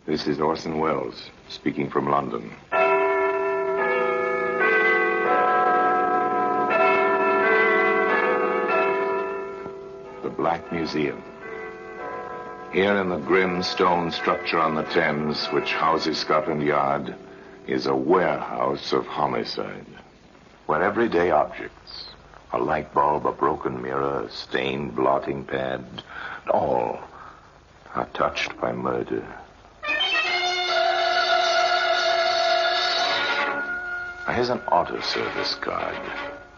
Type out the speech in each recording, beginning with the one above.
This is Orson Welles, speaking from London. The Black Museum. Here in the grim stone structure on the Thames, which houses Scotland Yard, is a warehouse of homicide, where everyday objects, a light bulb, a broken mirror, a stained blotting pad, all are touched by murder. Here's an auto service card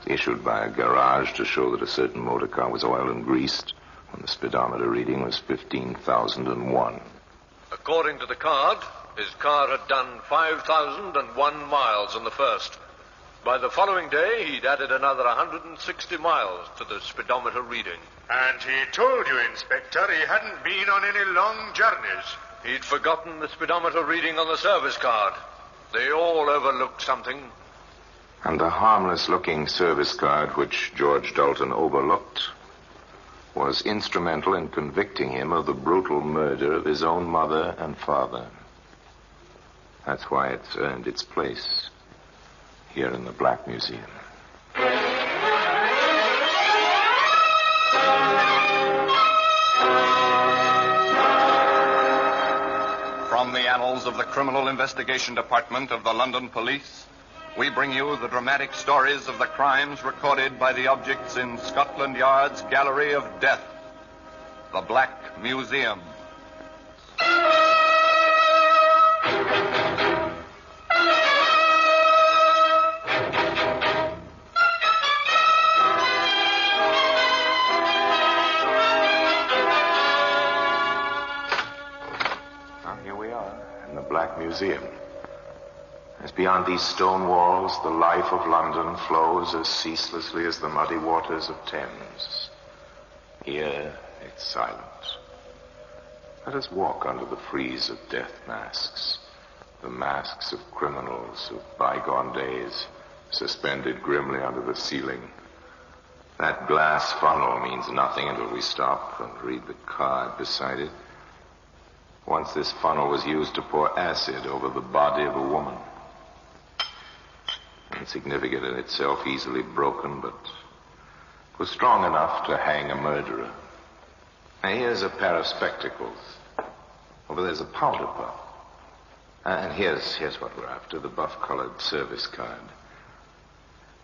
issued by a garage to show that a certain motor car was oiled and greased when the speedometer reading was 15,001. According to the card, his car had done 5,001 miles on the first. By the following day, he'd added another 160 miles to the speedometer reading. And he told you, Inspector, he hadn't been on any long journeys. He'd forgotten the speedometer reading on the service card. They all overlooked something. And the harmless-looking service card, which George Dalton overlooked, was instrumental in convicting him of the brutal murder of his own mother and father. That's why it's earned its place here in the Black Museum. From the annals of the Criminal Investigation Department of the London Police, we bring you the dramatic stories of the crimes recorded by the objects in Scotland Yard's Gallery of Death, the Black Museum. Now, here we are in the Black Museum. As beyond these stone walls, the life of London flows as ceaselessly as the muddy waters of Thames. Here, it's silent. Let us walk under the frieze of death masks, the masks of criminals of bygone days, suspended grimly under the ceiling. That glass funnel means nothing until we stop and read the card beside it. Once this funnel was used to pour acid over the body of a woman. Insignificant in itself, easily broken, but it was strong enough to hang a murderer. Now, here's a pair of spectacles. Over there's a powder puff. And here's what we're after, the buff-colored service card.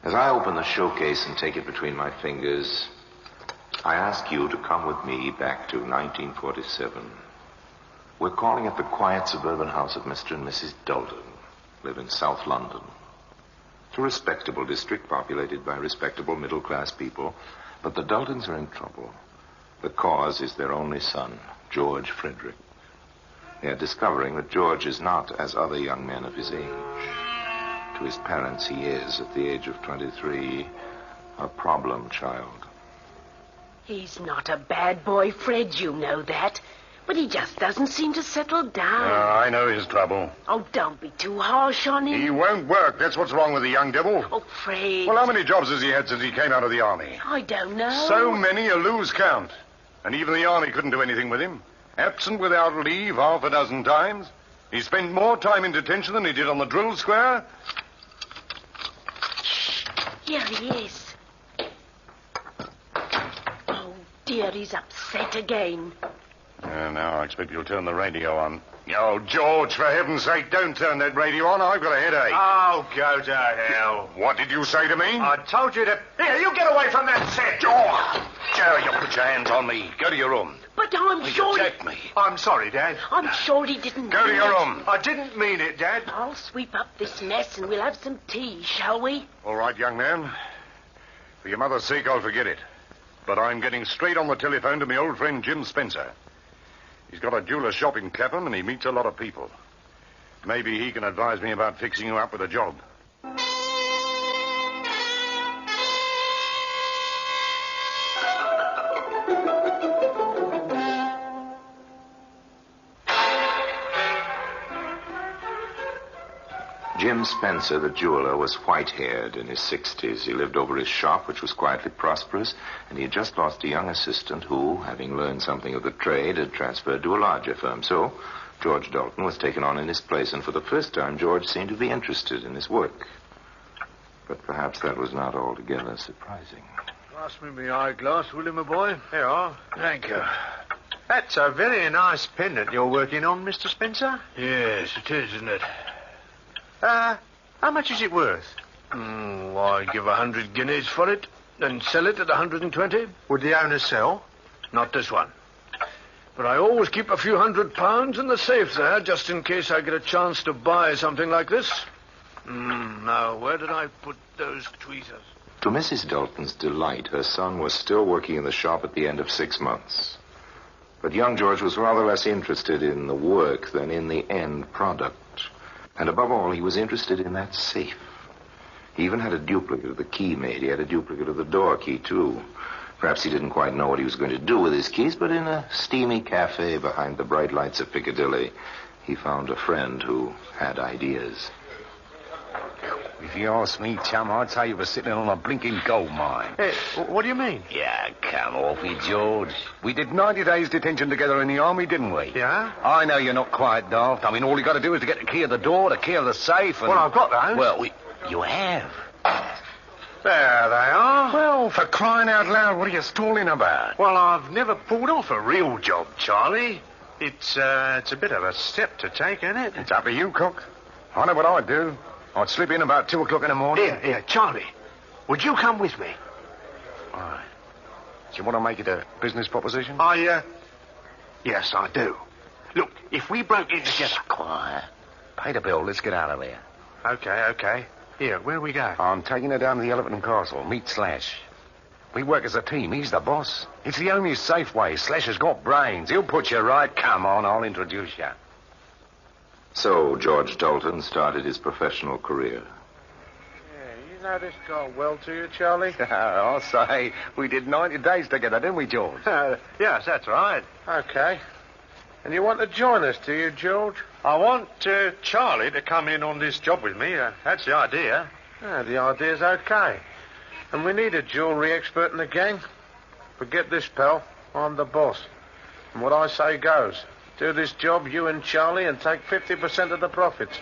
As I open the showcase and take it between my fingers, I ask you to come with me back to 1947. We're calling at the quiet suburban house of Mr. and Mrs. Dalton, live in South London. It's a respectable district populated by respectable middle-class people, but the Daltons are in trouble. The cause is their only son, George Frederick. They are discovering that George is not as other young men of his age. To his parents, he is, at the age of 23, a problem child. He's not a bad boy, Fred, you know that. But he just doesn't seem to settle down. I know his trouble. Oh, don't be too harsh on him. He won't work. That's what's wrong with the young devil. Oh, Fred. Well, how many jobs has he had since he came out of the army? I don't know. So many you lose count. And even the army couldn't do anything with him. Absent without leave half a dozen times. He spent more time in detention than he did on the drill square. Here he is. Oh, dear, he's upset again. Now I expect you'll turn the radio on. Oh, George, for heaven's sake, don't turn that radio on. I've got a headache. Oh, go to hell. What did you say to me? I told you to... Here, you get away from that set. Joe, you put your hands on me. Go to your room. But I'm sure... Protect me. I'm sorry, Dad. I'm sure he didn't... Go to your room. I didn't mean it, Dad. I'll sweep up this mess and we'll have some tea, shall we? All right, young man. For your mother's sake, I'll forget it. But I'm getting straight on the telephone to my old friend Jim Spencer. He's got a jeweler's shop in Clapham, and he meets a lot of people. Maybe he can advise me about fixing you up with a job. Jim Spencer, the jeweler, was white-haired in his 60s. He lived over his shop, which was quietly prosperous, and he had just lost a young assistant who, having learned something of the trade, had transferred to a larger firm. So George Dalton was taken on in his place, and for the first time, George seemed to be interested in his work. But perhaps that was not altogether surprising. Pass me my eyeglass, will you, my boy? Here you are. Thank you. That's a very nice pendant you're working on, Mr. Spencer. Yes, it is, isn't it? How much is it worth? I'd give 100 guineas for it, and sell it at 120. Would the owner sell? Not this one. But I always keep a few £100 in the safe there, just in case I get a chance to buy something like this. Now, where did I put those tweezers? To Mrs. Dalton's delight, her son was still working in the shop at the end of 6 months. But young George was rather less interested in the work than in the end product. And above all, he was interested in that safe. He even had a duplicate of the key made. He had a duplicate of the door key, too. Perhaps he didn't quite know what he was going to do with his keys, but in a steamy cafe behind the bright lights of Piccadilly, he found a friend who had ideas. If you ask me, chum, I'd say you were sitting on a blinking gold mine. Hey, what do you mean? Yeah, come off it, George. We did 90 days detention together in the army, didn't we? Yeah? I know you're not quite daft. I mean, all you got to do is to get the key of the door, the key of the safe, and... Well, I've got those. Well, you have. There they are. Well, for crying out loud, what are you stalling about? Well, I've never pulled off a real job, Charlie. It's a bit of a step to take, isn't it? It's up to you, Cook. I know what I'd do. I'd slip in about 2 o'clock in the morning. Here, Charlie. Would you come with me? Why? Do you want to make it a business proposition? Yes, I do. Look, if we broke in together... Quiet. Pay the bill. Let's get out of here. Okay. Here, where we go? I'm taking her down to the Elephant and Castle. Meet Slash. We work as a team. He's the boss. It's the only safe way. Slash has got brains. He'll put you right. Come on, I'll introduce you. So George Dalton started his professional career. Yeah, you know this gone well to you, Charlie? I'll say, we did 90 days together, didn't we, George? Yes, that's right. Okay. And you want to join us, do you, George? I want Charlie to come in on this job with me. That's the idea. Yeah, the idea's okay. And we need a jewellery expert in the gang. Forget this, pal. I'm the boss. And what I say goes. Do this job, you and Charlie, and take 50% of the profits.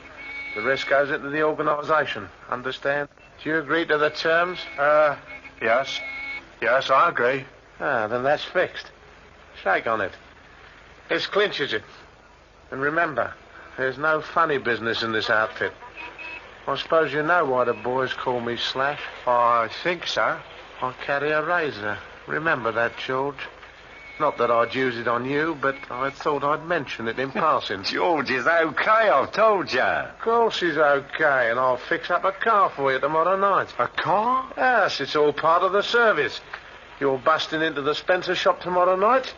The rest goes into the organisation. Understand? Do you agree to the terms? Yes. Yes, I agree. Then that's fixed. Shake on it. This clinches it. And remember, there's no funny business in this outfit. I suppose you know why the boys call me Slash. I think so. I carry a razor. Remember that, George. Not that I'd use it on you, but I thought I'd mention it in passing. George is okay, I've told you. Of course he's okay, and I'll fix up a car for you tomorrow night. A car? Yes, it's all part of the service. You're busting into the Spencer shop tomorrow night.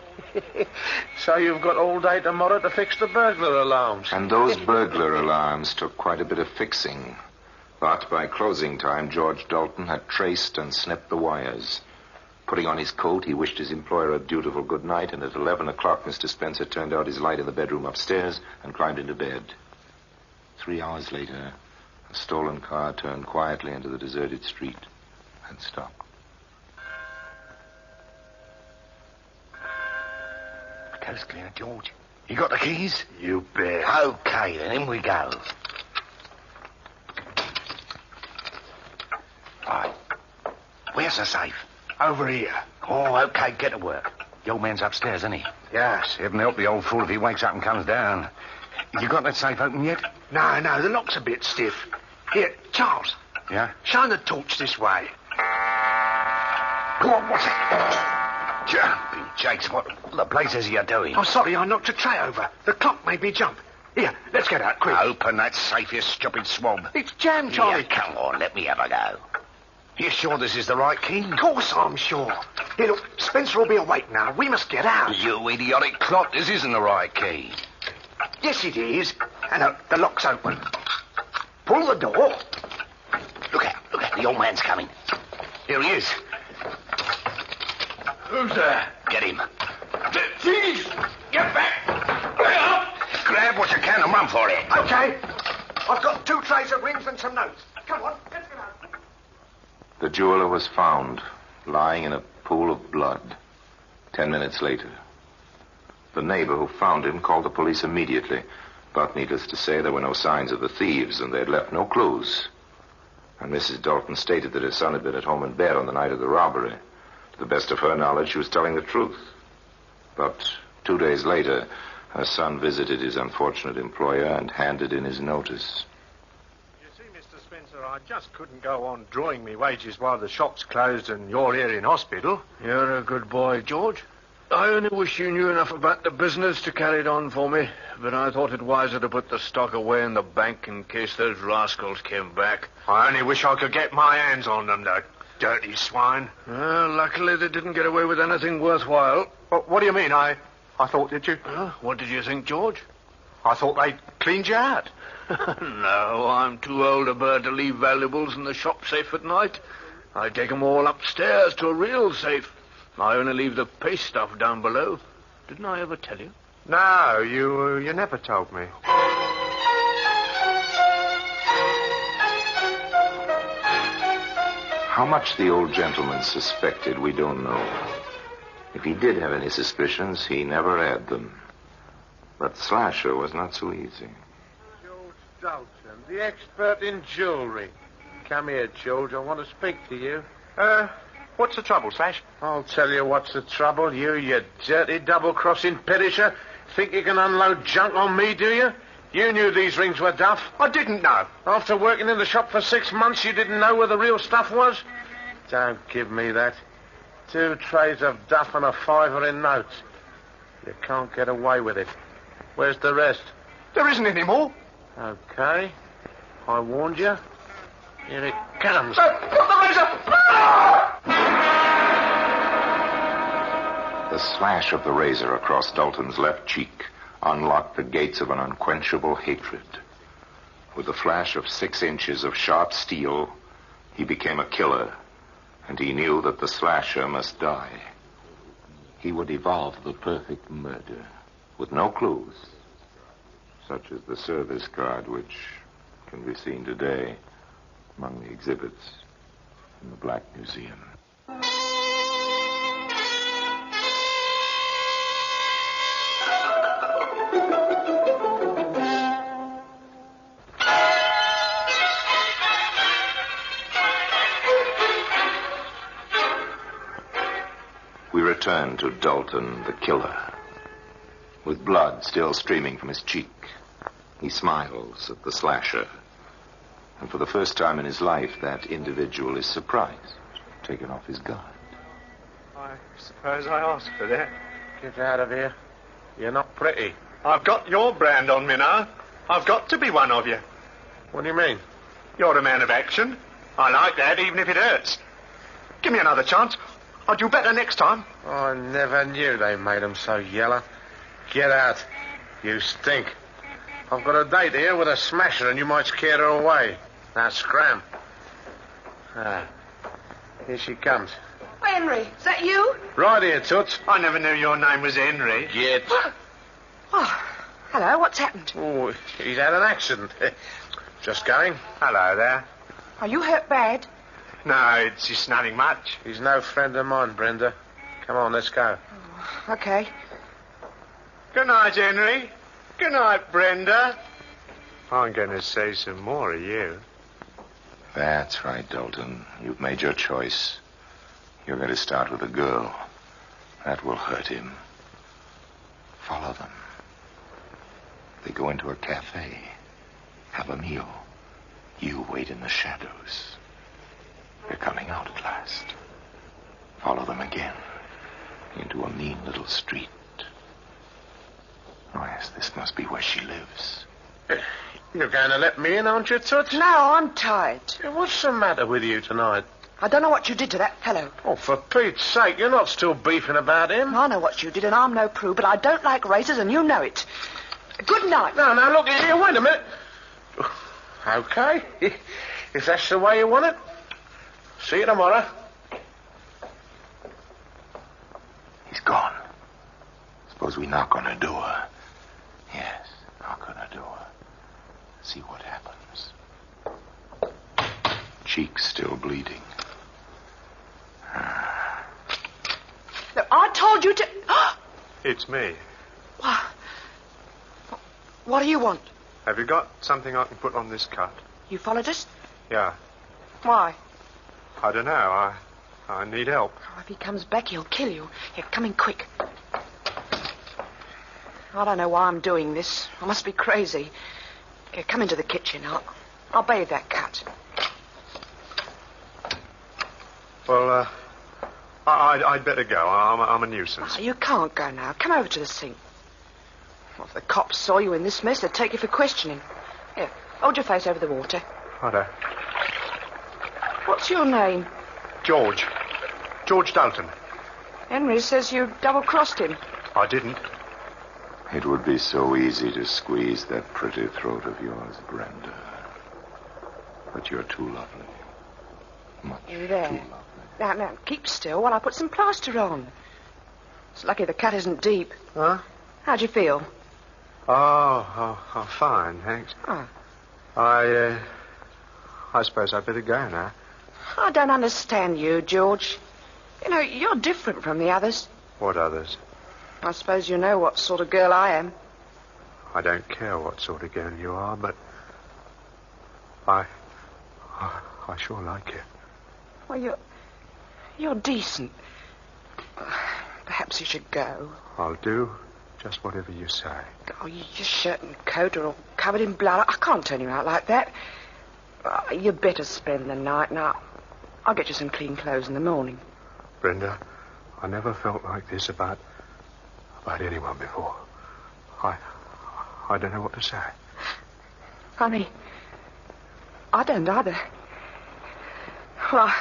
So you've got all day tomorrow to fix the burglar alarms. And those burglar alarms took quite a bit of fixing. But by closing time, George Dalton had traced and snipped the wires. Putting on his coat, he wished his employer a dutiful good night, and at 11 o'clock, Mr. Spencer turned out his light in the bedroom upstairs and climbed into bed. 3 hours later, a stolen car turned quietly into the deserted street and stopped. Coast clear, George. You got the keys? You bet. Okay, then in we go. Right. Where's the safe? Over here. Oh, okay, get to work. The old man's upstairs, isn't he? Yes. Heaven help the old fool if he wakes up and comes down. You got that safe open yet? No, the lock's a bit stiff. Here, Charles. Yeah? Shine the torch this way. Go on, what's it? Jumping Jakes, what the blazes are you doing? Oh, sorry, I knocked a tray over. The clock made me jump. Here, let's get out, quick. Open that safe, you stupid swab. It's jammed, Charlie. Yeah, come on, let me have a go. You sure this is the right key? Of course I'm sure. Here, look, Spencer will be awake now. We must get out. You idiotic clock, this isn't the right key. Yes, it is. And the lock's open. Pull the door. Look out, the old man's coming. Here he is. Who's there? Get him. Jeez! Get back! Get up! Grab what you can and run for it. Okay. I've got 2 trays of rings and some notes. Come on, let's get out. The jeweler was found, lying in a pool of blood. 10 minutes later. The neighbor who found him called the police immediately. But needless to say, there were no signs of the thieves, and they had left no clues. And Mrs. Dalton stated that her son had been at home in bed on the night of the robbery. To the best of her knowledge, she was telling the truth. But 2 days later, her son visited his unfortunate employer and handed in his notice. You see, Mr. Spencer, I just couldn't go on drawing me wages while the shop's closed and you're here in hospital. You're a good boy, George. I only wish you knew enough about the business to carry it on for me, but I thought it wiser to put the stock away in the bank in case those rascals came back. I only wish I could get my hands on them, the dirty swine. Well, luckily they didn't get away with anything worthwhile. What do you mean? I thought that you... What did you think, George? I thought they cleaned you out. No, I'm too old a bird to leave valuables in the shop safe at night. I take them all upstairs to a real safe. I only leave the paste stuff down below. Didn't I ever tell you? No, you never told me. How much the old gentleman suspected, we don't know. If he did have any suspicions, he never had them. But Slasher was not so easy. George Dalton, the expert in jewelry. Come here, George. I want to speak to you. What's the trouble, Slash? I'll tell you what's the trouble. You dirty double-crossing perisher. Think you can unload junk on me, do you? You knew these rings were duff. I didn't know. After working in the shop for 6 months, you didn't know where the real stuff was? Don't give me that. 2 trays of duff and a $5 in notes. You can't get away with it. Where's the rest? There isn't any more. Okay. I warned you. Here it comes. Put the razor! The slash of the razor across Dalton's left cheek unlocked the gates of an unquenchable hatred. With the flash of 6 inches of sharp steel, he became a killer, and he knew that the slasher must die. He would evolve the perfect murder, with no clues, such as the service card which can be seen today among the exhibits in the Black Museum. We return to Dalton, the killer. With blood still streaming from his cheek, he smiles at the slasher. And for the first time in his life, that individual is surprised, taken off his guard. I suppose I asked for that. Get out of here. You're not pretty. I've got your brand on me now. I've got to be one of you. What do you mean? You're a man of action. I like that, even if it hurts. Give me another chance. I'll do better next time. I never knew they made them so yellow. Get out. You stink. I've got a date here with a smasher, and you might scare her away. Now, scram. Here she comes. Henry, is that you? Right here, Toots. I never knew your name was Henry. Get. Oh, hello, what's happened? Oh, he's had an accident. Just going. Hello there. Are you hurt bad? No, it's just nothing much. He's no friend of mine, Brenda. Come on, let's go. Okay. Good night, Henry. Good night, Brenda. I'm going to say some more of you. That's right, Dalton. You've made your choice. You're going to start with a girl. That will hurt him. Follow them. They go into a cafe. Have a meal. You wait in the shadows. They're coming out at last. Follow them again. Into a mean little street. Oh, yes, this must be where she lives. You're going to let me in, aren't you, Toots? No, I'm tired. What's the matter with you tonight? I don't know what you did to that fellow. Oh, for Pete's sake, you're not still beefing about him. I know what you did, and I'm no prude, but I don't like razors, and you know it. Good night. No, look here, wait a minute. Okay, if that's the way you want it. See you tomorrow. He's gone. Suppose we knock on her door. Yes, knock on her door. See what happens. Cheeks still bleeding. Look, I told you to... It's me. What do you want? Have you got something I can put on this cut? You followed us? Yeah. Why? I don't know. I need help. Oh, if he comes back, he'll kill you. Here, come in quick. I don't know why I'm doing this. I must be crazy. Here, come into the kitchen. I'll bathe that cut. Well, I'd better go. I'm a nuisance. Oh, you can't go now. Come over to the sink. Well, if the cops saw you in this mess, they'd take you for questioning. Here, hold your face over the water. Righto. What's your name? George. George Dalton. Henry says you double-crossed him. I didn't. It would be so easy to squeeze that pretty throat of yours, Brenda. But you're too lovely. Much You there. too lovely. Now, keep still while I put some plaster on. It's lucky the cut isn't deep. Huh? How'd you feel? Oh, fine, thanks. Oh. I suppose I'd better go now. I don't understand you, George. You know, you're different from the others. What others? I suppose you know what sort of girl I am. I don't care what sort of girl you are, but I sure like you. Well, you're decent. Perhaps you should go. I'll do just whatever you say. Oh, your shirt and coat are all covered in blood. I can't turn you out like that. You better spend the night. Now, I'll get you some clean clothes in the morning. Brenda, I never felt like this about anyone before. I don't know what to say. Honey, I don't either. Well,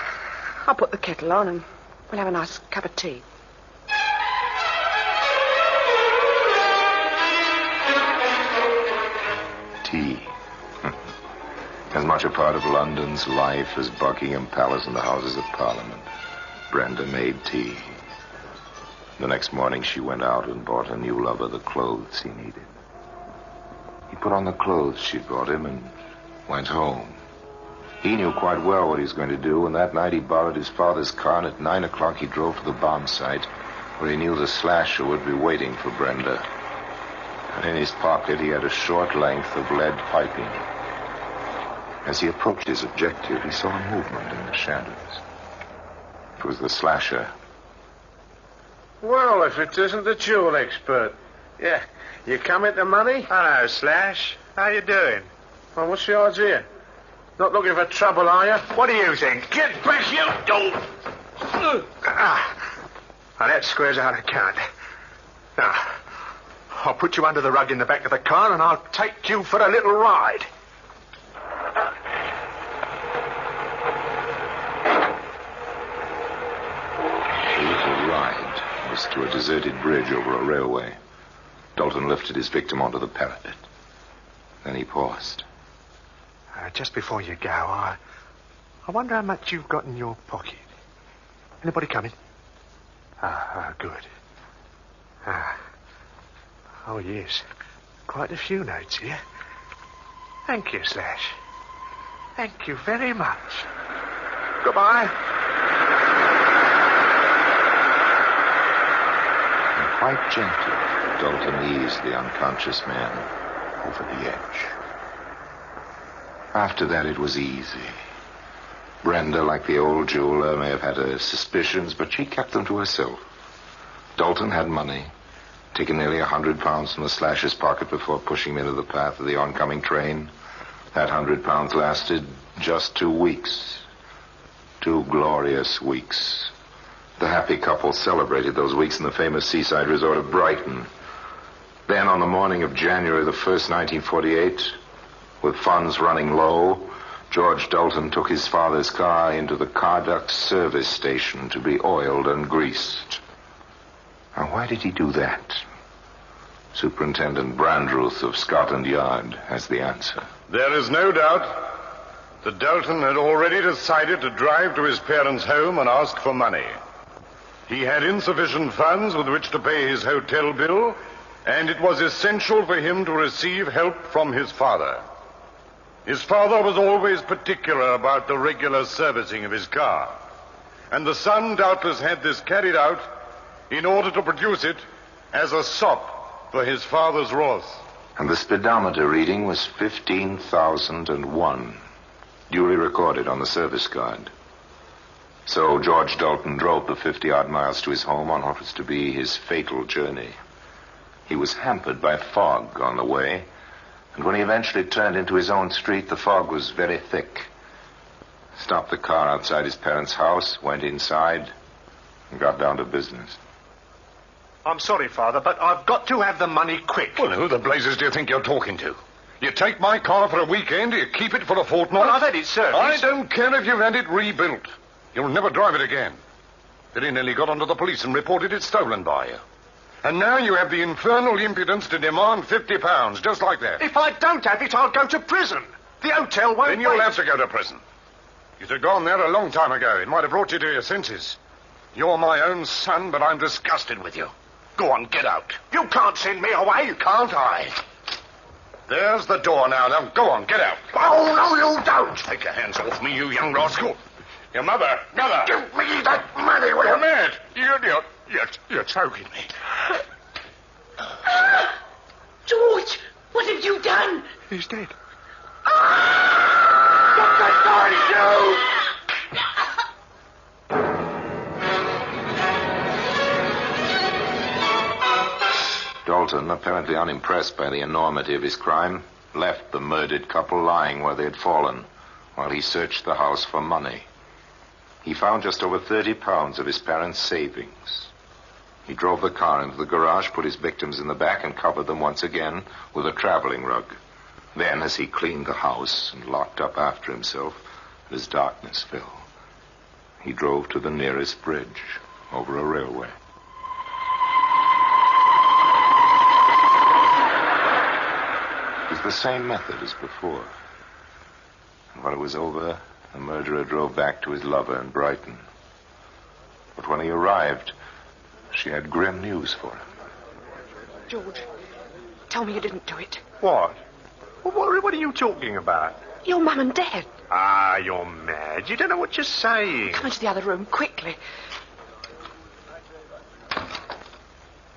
I'll put the kettle on and we'll have a nice cup of tea. Tea. As much a part of London's life as Buckingham Palace and the Houses of Parliament. Brenda made tea. The next morning she went out and bought her new lover the clothes he needed. He put on the clothes she brought him and went home. He knew quite well what he was going to do, and that night he borrowed his father's car, and at 9 o'clock he drove to the bomb site, where he knew the slasher would be waiting for Brenda. And in his pocket he had a short length of lead piping. As he approached his objective, he saw a movement in the shadows. It was the slasher. Well, if it isn't the jewel expert. Yeah, you come into money? Hello, Slash. How you doing? Well, what's the idea? Not looking for trouble, are you? What do you think? Get back, you dope! Now, that squares out account. Now, I'll put you under the rug in the back of the car, and I'll take you for a little ride. The little ride was to a deserted bridge over a railway. Dalton lifted his victim onto the parapet. Then he paused. Just before you go, I wonder how much you've got in your pocket. Anybody coming? Good. Oh, yes. Quite a few notes here. Thank you, Slash. Thank you very much. Goodbye. And quite gently, Dalton eased the unconscious man over the edge. After that, it was easy. Brenda, like the old jeweler, may have had her suspicions, but she kept them to herself. Dalton had money, taken nearly £100 from the slasher's pocket before pushing him into the path of the oncoming train. That £100 lasted just 2 weeks. 2 glorious weeks. The happy couple celebrated those weeks in the famous seaside resort of Brighton. Then, on the morning of January the 1st, 1948... with funds running low, George Dalton took his father's car into the Carduct service station to be oiled and greased. Now, why did he do that? Superintendent Brandruth of Scotland Yard has the answer. There is no doubt that Dalton had already decided to drive to his parents' home and ask for money. He had insufficient funds with which to pay his hotel bill, and it was essential for him to receive help from his father. His father was always particular about the regular servicing of his car, and the son doubtless had this carried out in order to produce it as a sop for his father's wrath. And the speedometer reading was 15,001, duly recorded on the service card. So George Dalton drove the 50-odd miles to his home on what was to be his fatal journey. He was hampered by fog on the way, and when he eventually turned into his own street, the fog was very thick. Stopped the car outside his parents' house, went inside, and got down to business. I'm sorry, Father, but I've got to have the money quick. Well, who the blazes do you think you're talking to? You take my car for a weekend, you keep it for a fortnight? Well, I've had it serviced. I don't care if you've had it rebuilt. You'll never drive it again. Then he nearly got onto the police and reported it stolen by you. And now you have the infernal impudence to demand £50, just like that. If I don't have it, I'll go to prison. The hotel won't Then you'll wait. have to go to prison. You should have gone there a long time ago. It might have brought you to your senses. You're my own son, but I'm disgusted with you. Go on, get out. You can't send me away. Can't I? There's the door now. Now, go on, get out. Oh, no, you don't. Take your hands off me, you young rascal. Your mother. Give me that money, will You're you? mad. You're choking me. George, what have you done? He's dead. What the hell you? Dalton, apparently unimpressed by the enormity of his crime, left the murdered couple lying where they had fallen while he searched the house for money. He found just over £30 of his parents' savings. He drove the car into the garage, put his victims in the back, and covered them once again with a traveling rug. Then, as he cleaned the house and locked up after himself, as darkness fell, he drove to the nearest bridge over a railway. It was the same method as before. And when it was over, the murderer drove back to his lover in Brighton. But when he arrived, she had grim news for him. George, tell me you didn't do it. What? What are you talking about? Your mum and dad. Ah, you're mad. You don't know what you're saying. Come into the other room, quickly.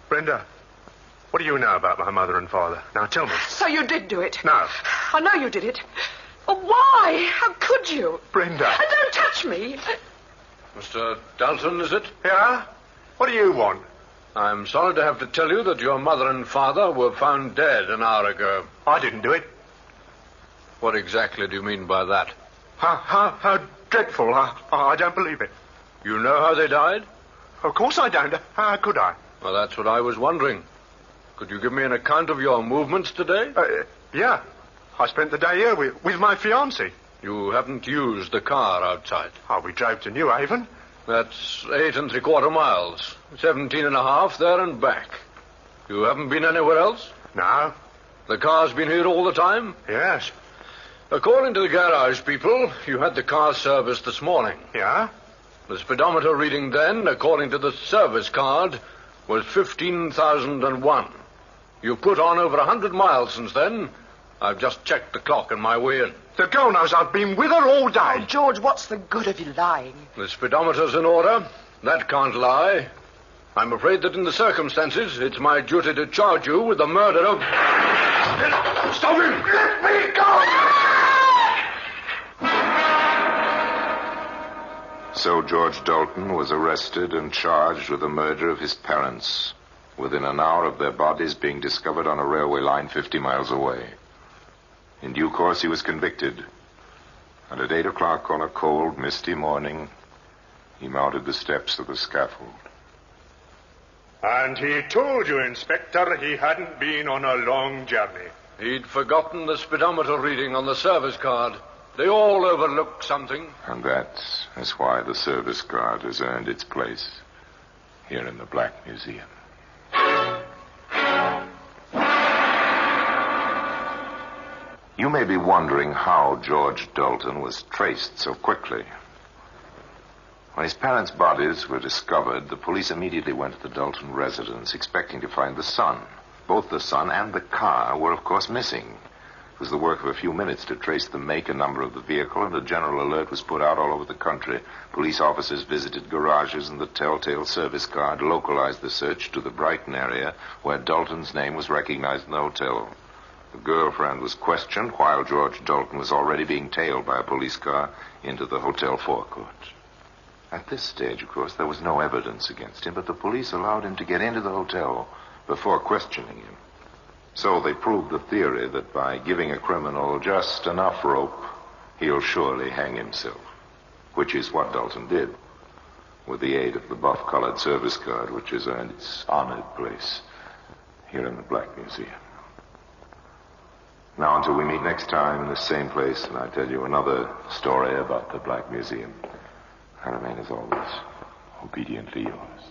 Brenda, what do you know about my mother and father? Now, tell me. So you did do it? No. I know you did it. But why? How could you? Brenda. And don't touch me. Mr. Dalton, is it? Yeah? What do you want? I'm sorry to have to tell you that your mother and father were found dead an hour ago. I didn't do it. What exactly do you mean by that? How dreadful. I don't believe it. You know how they died? Of course I don't. How could I? Well, that's what I was wondering. Could you give me an account of your movements today? Yeah. I spent the day here with my fiancée. You haven't used the car outside. Oh, we drove to New Haven. That's 8 3/4 miles. 17.5 there and back. You haven't been anywhere else? No. The car's been here all the time? Yes. According to the garage people, you had the car serviced this morning. Yeah? The speedometer reading then, according to the service card, was 15,001. You put on over 100 miles since then. I've just checked the clock on my way in. The girl knows I've been with her all day. Oh, George, what's the good of you lying? The speedometer's in order. That can't lie. I'm afraid that in the circumstances, it's my duty to charge you with the murder of... Stop him! Let me go! So George Dalton was arrested and charged with the murder of his parents, within an hour of their bodies being discovered on a railway line 50 miles away. In due course, he was convicted. And at 8 o'clock on a cold, misty morning, he mounted the steps of the scaffold. And he told you, Inspector, he hadn't been on a long journey. He'd forgotten the speedometer reading on the service card. They all overlook something. And that is why the service card has earned its place here in the Black Museum. You may be wondering how George Dalton was traced so quickly. When his parents' bodies were discovered, the police immediately went to the Dalton residence, expecting to find the son. Both the son and the car were, of course, missing. It was the work of a few minutes to trace the make and number of the vehicle, and a general alert was put out all over the country. Police officers visited garages, and the telltale service card localized the search to the Brighton area, where Dalton's name was recognized in the hotel. The girlfriend was questioned while George Dalton was already being tailed by a police car into the hotel forecourt. At this stage, of course, there was no evidence against him, but the police allowed him to get into the hotel before questioning him. So they proved the theory that by giving a criminal just enough rope, he'll surely hang himself, which is what Dalton did, with the aid of the buff-colored service card, which has earned its honored place here in the Black Museum. Now, until we meet next time in the same place, and I tell you another story about the Black Museum, I remain, as always, obediently yours.